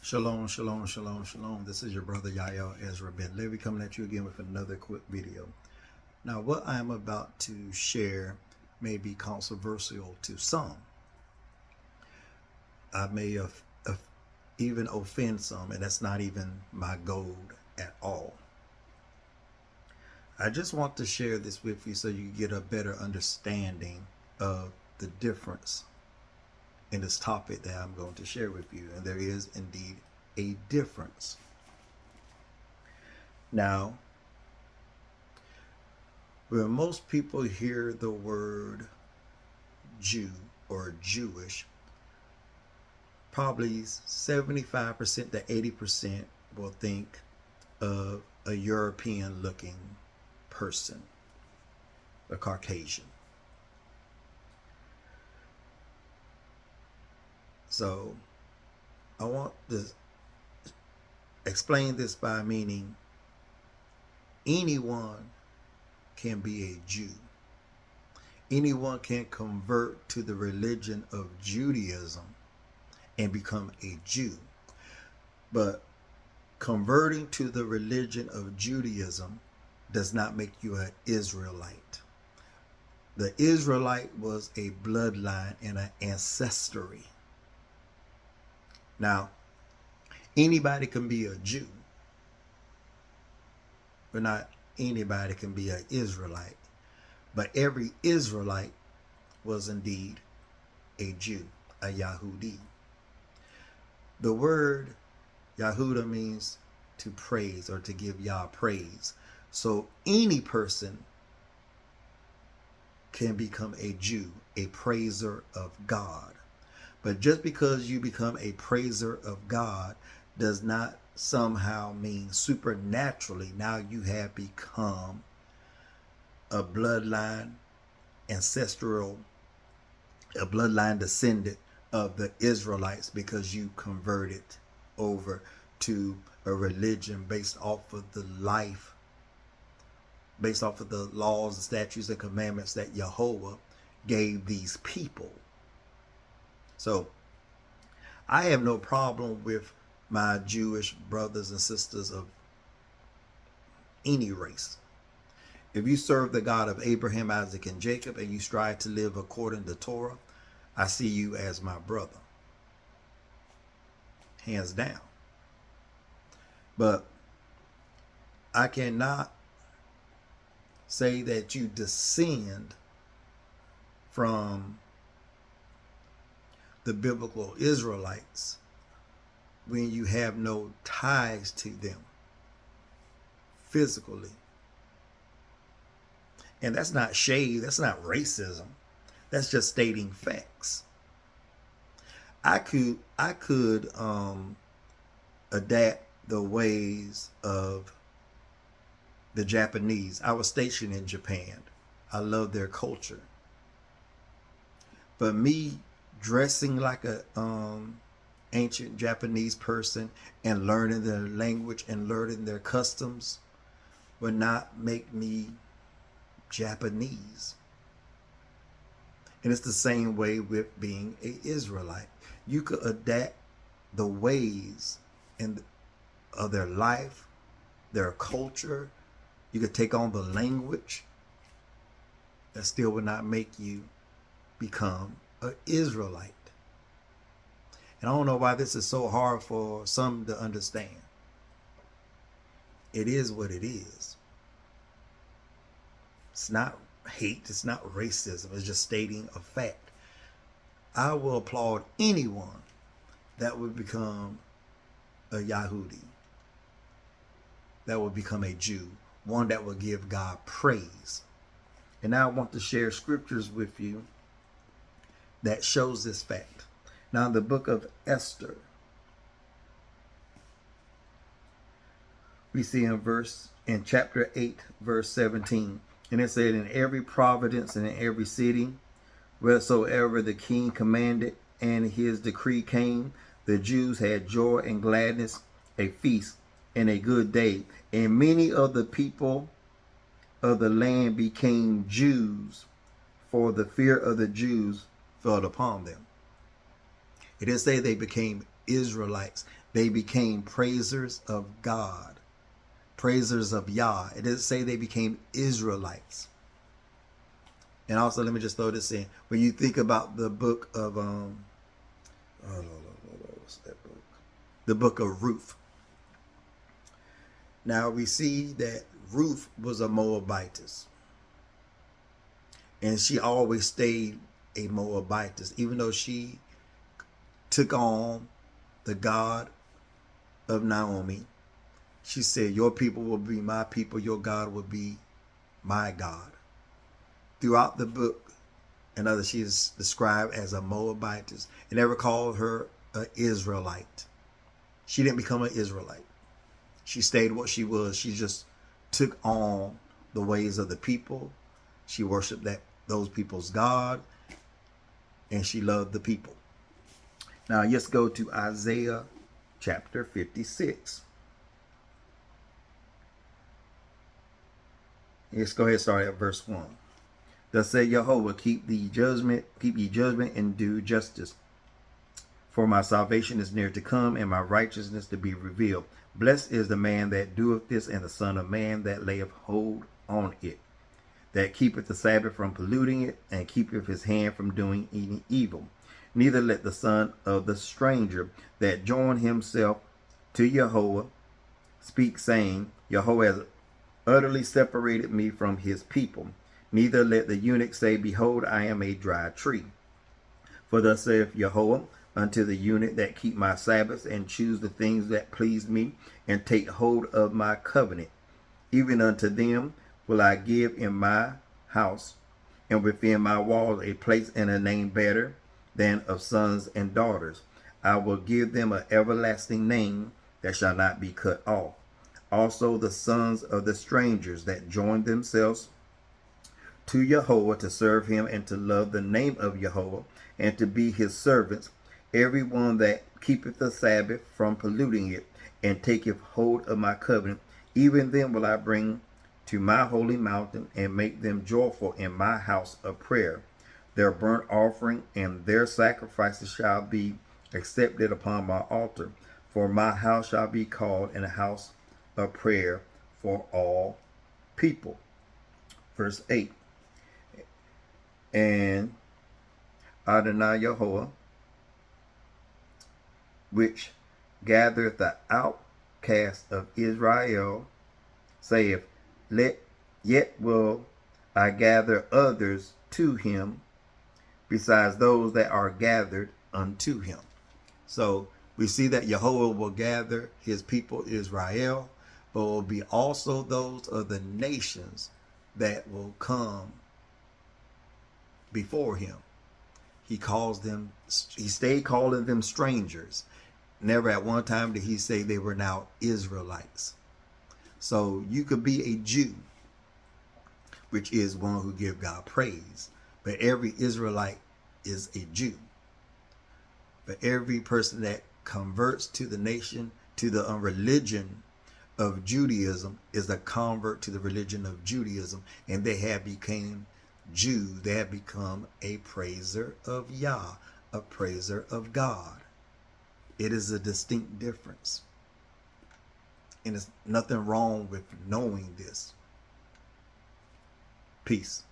Shalom, shalom, shalom, shalom. This is your brother Yael Ezra Ben Levy coming at you again with another quick video. Now, what I am about to share may be controversial to some. I may have even offend some, and that's not even my goal at all. I just want to share this with you so you get a better understanding of the difference in this topic that I'm going to share with you. And there is indeed a difference. Now, when most people hear the word Jew or Jewish, probably 75% to 80% will think of a European looking person, a Caucasian. So I want to explain this by meaning anyone can be a Jew. Anyone can convert to the religion of Judaism and become a Jew. But converting to the religion of Judaism does not make you an Israelite. The Israelite was a bloodline and an ancestry. Now, anybody can be a Jew, but not anybody can be an Israelite. But every Israelite was indeed a Jew, a Yahudi. The word Yahuda means to praise or to give Yah praise. So any person can become a Jew, a praiser of God. But just because you become a praiser of God does not somehow mean supernaturally now you have become a bloodline ancestral, a bloodline descendant of the Israelites because you converted over to a religion based off of the life, based off of the laws, the statutes, and commandments that Jehovah gave these people. So I have no problem with my Jewish brothers and sisters of any race. If you serve the God of Abraham, Isaac, and Jacob, and you strive to live according to Torah, I see you as my brother. Hands down. But I cannot say that you descend from the biblical Israelites when you have no ties to them physically. And that's not shade, that's not racism. That's just stating facts. I could adapt the ways of the Japanese. I was stationed in Japan. I love their culture. But me dressing like a ancient Japanese person and learning their language and learning their customs would not make me Japanese. And it's the same way with being an Israelite. You could adapt the ways of their life, their culture. You could take on the language. That still would not make you become an Israelite. And I don't know why this is so hard for some to understand. It is what it is. It's not hate, it's not racism, it's just stating a fact. I will applaud anyone that would become a Yahudi, that would become a Jew, one that will give God praise. And now I want to share scriptures with you that shows this fact. Now in the book of Esther, we see in chapter 8, verse 17, and it said, in every province and in every city, wheresoever the king commanded and his decree came, the Jews had joy and gladness, a feast and a good day. And many of the people of the land became Jews, for the fear of the Jews fell upon them. It didn't say they became Israelites. They became praisers of God, praisers of Yah. It doesn't say they became Israelites. And also, let me just throw this in. When you think about the book of what's that book? The book of Ruth. Now we see that Ruth was a Moabitess, and she always stayed a Moabitess, even though she took on the God of Naomi. She said, your people will be my people, your God will be my God. Throughout the book, and others, she is described as a Moabitess. It never called her an Israelite. She didn't become an Israelite. She stayed what she was. She just took on the ways of the people. She worshiped those people's God, and she loved the people. Now let's go to Isaiah chapter 56. Let's go ahead and start at verse 1. Thus said Jehovah, keep ye judgment and do justice. For my salvation is near to come, and my righteousness to be revealed. Blessed is the man that doeth this, and the son of man that layeth hold on it, that keepeth the Sabbath from polluting it, and keepeth his hand from doing any evil. Neither let the son of the stranger that join himself to Jehovah speak, saying, Jehovah has utterly separated me from his people. Neither let the eunuch say, behold, I am a dry tree. For thus saith Jehovah unto the eunuch that keep my Sabbaths, and choose the things that please me, and take hold of my covenant, even unto them will I give in my house and within my walls a place and a name better than of sons and daughters. I will give them an everlasting name that shall not be cut off. Also the sons of the strangers that join themselves to Jehovah to serve him and to love the name of Jehovah and to be his servants, every one that keepeth the Sabbath from polluting it and taketh hold of my covenant, even them will I bring to my holy mountain and make them joyful in my house of prayer. Their burnt offering and their sacrifices shall be accepted upon my altar, for my house shall be called a house of prayer for all people. Verse 8. And Adonai Jehovah, which gathereth the outcast of Israel, saith, yet will I gather others to him, besides those that are gathered unto him. So we see that Jehovah will gather his people Israel, but will be also those of the nations that will come before him. He stayed calling them strangers. Never at one time did he say they were now Israelites. So you could be a Jew, which is one who give God praise, but every Israelite is a Jew. But every person that converts to the nation, to the religion of Judaism, is a convert to the religion of Judaism, and they have become Jews. They have become a praiser of Yah, a praiser of God. It is a distinct difference. And there's nothing wrong with knowing this. Peace.